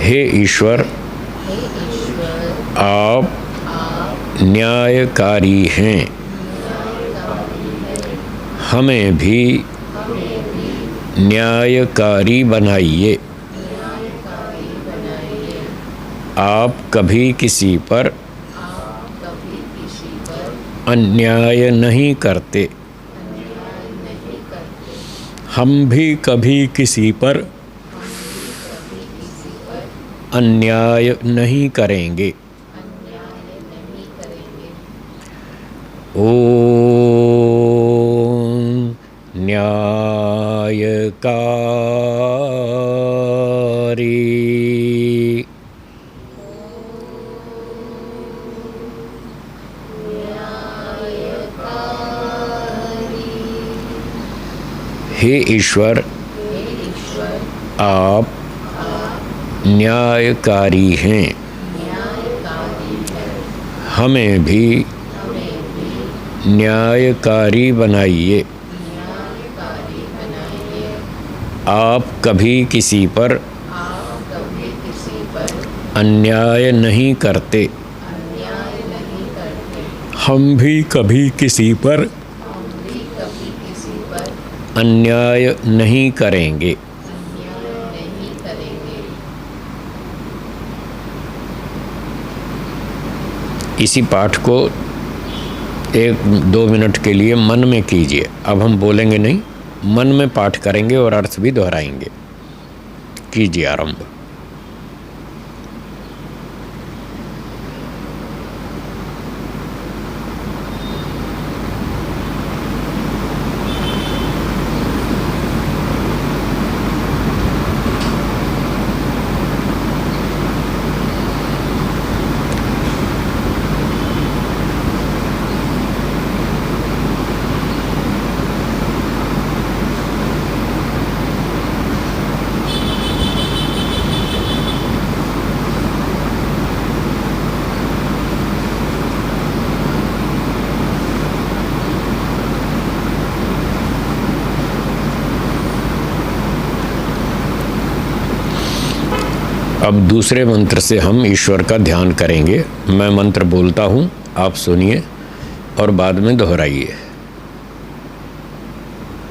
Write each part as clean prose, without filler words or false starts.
हे ईश्वर, आप न्यायकारी हैं, हमें भी न्यायकारी बनाइए। आप कभी किसी पर अन्याय नहीं करते, हम भी कभी किसी पर अन्याय नहीं करेंगे। ओम न्यायकारी। हे ईश्वर, आप न्यायकारी हैं, हमें भी न्यायकारी बनाइए। आप कभी किसी पर अन्याय नहीं करते, हम भी कभी किसी पर अन्याय नहीं करेंगे। इसी पाठ को 1-2 मिनट के लिए मन में कीजिए। अब हम बोलेंगे नहीं, मन में पाठ करेंगे और अर्थ भी दोहराएंगे। कीजिए आरंभ। अब दूसरे मंत्र से हम ईश्वर का ध्यान करेंगे। मैं मंत्र बोलता हूँ, आप सुनिए और बाद में दोहराइए।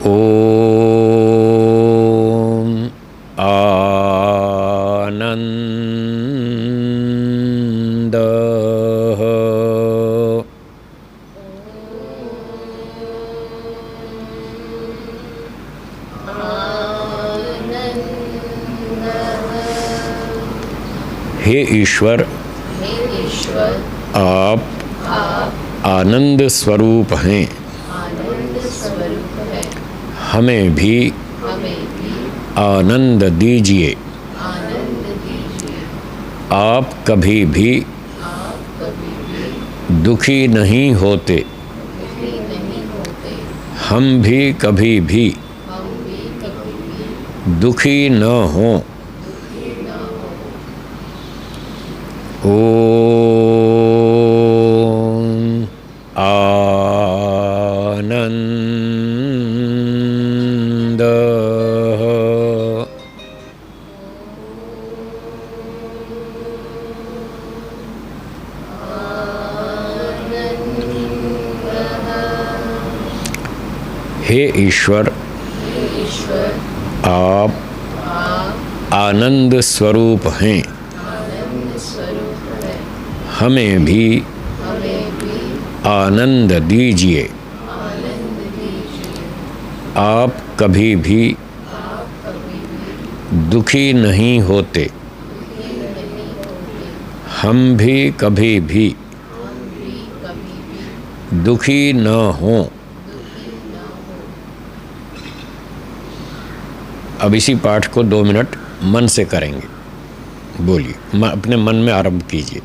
ओम आनंद हे ईश्वर, आप आनंद स्वरूप हैं, हमें भी आनंद दीजिए। आप कभी भी दुखी नहीं होते, हम भी कभी भी दुखी न हों। ओम आनंद हे ईश्वर, आप आनंद स्वरूप हैं, हमें भी आनंद दीजिए। आप कभी भी दुखी नहीं होते, हम भी कभी भी दुखी न हों। अब इसी पाठ को 2 मिनट मन से करेंगे। बोलिए, अपने मन में आरंभ कीजिए।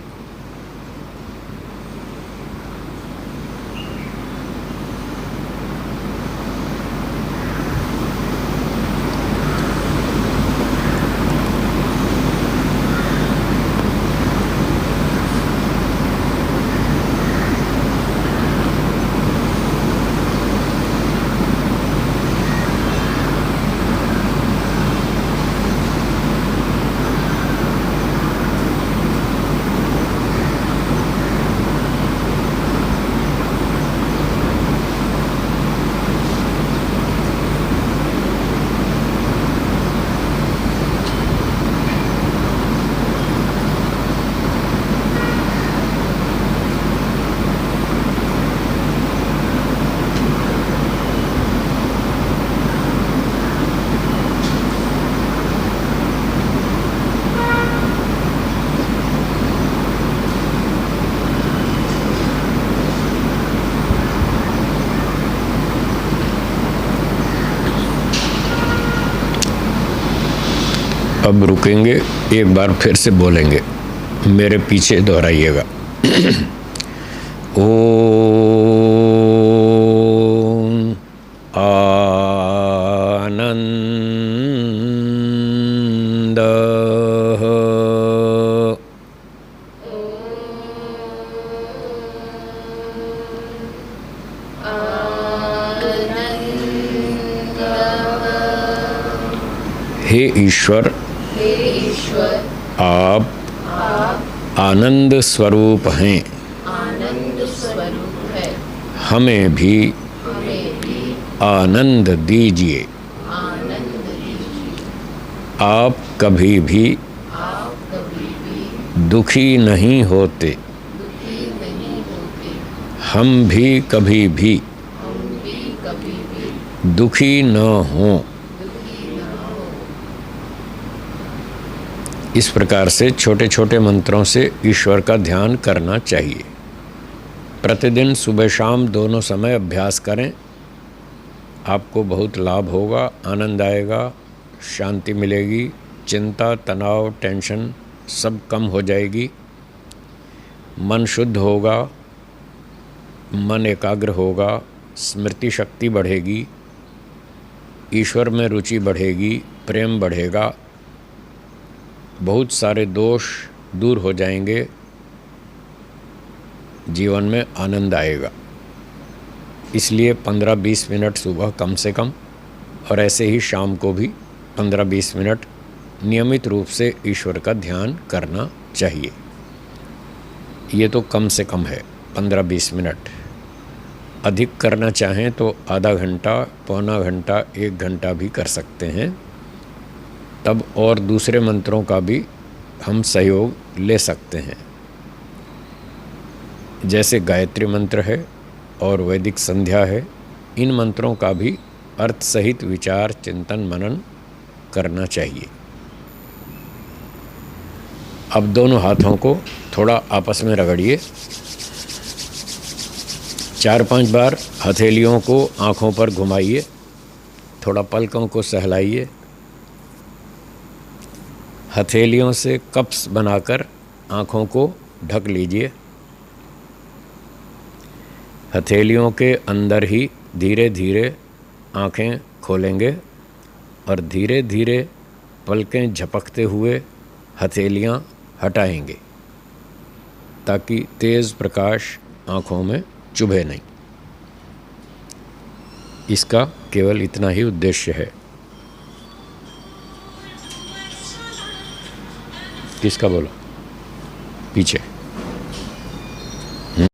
अब रुकेंगे, एक बार फिर से बोलेंगे, मेरे पीछे दोहराइएगा। ओम आनंद हे ईश्वर, आप आनंद स्वरूप हैं। हमें भी आनंद दीजिए। आप कभी भी दुखी नहीं होते। हम भी कभी भी दुखी न हों। इस प्रकार से छोटे छोटे मंत्रों से ईश्वर का ध्यान करना चाहिए। प्रतिदिन सुबह शाम दोनों समय अभ्यास करें, आपको बहुत लाभ होगा, आनंद आएगा, शांति मिलेगी, चिंता, तनाव, टेंशन सब कम हो जाएगी, मन शुद्ध होगा, मन एकाग्र होगा, स्मृति शक्ति बढ़ेगी, ईश्वर में रुचि बढ़ेगी, प्रेम बढ़ेगा, बहुत सारे दोष दूर हो जाएंगे, जीवन में आनंद आएगा। इसलिए 15-20 मिनट सुबह कम से कम, और ऐसे ही शाम को भी 15-20 मिनट नियमित रूप से ईश्वर का ध्यान करना चाहिए। ये तो कम से कम है 15-20 मिनट। अधिक करना चाहें तो आधा घंटा, पौना घंटा, 1 घंटा भी कर सकते हैं। तब और दूसरे मंत्रों का भी हम सहयोग ले सकते हैं, जैसे गायत्री मंत्र है और वैदिक संध्या है। इन मंत्रों का भी अर्थ सहित विचार, चिंतन, मनन करना चाहिए। अब दोनों हाथों को थोड़ा आपस में रगड़िए। 4-5 बार हथेलियों को आँखों पर घुमाइए, थोड़ा पलकों को सहलाइए। हथेलियों से कप्स बनाकर आँखों को ढक लीजिए। हथेलियों के अंदर ही धीरे धीरे आँखें खोलेंगे और धीरे धीरे पलकें झपकते हुए हथेलियाँ हटाएंगे, ताकि तेज़ प्रकाश आँखों में चुभे नहीं। इसका केवल इतना ही उद्देश्य है। किसका बोला? पीछे।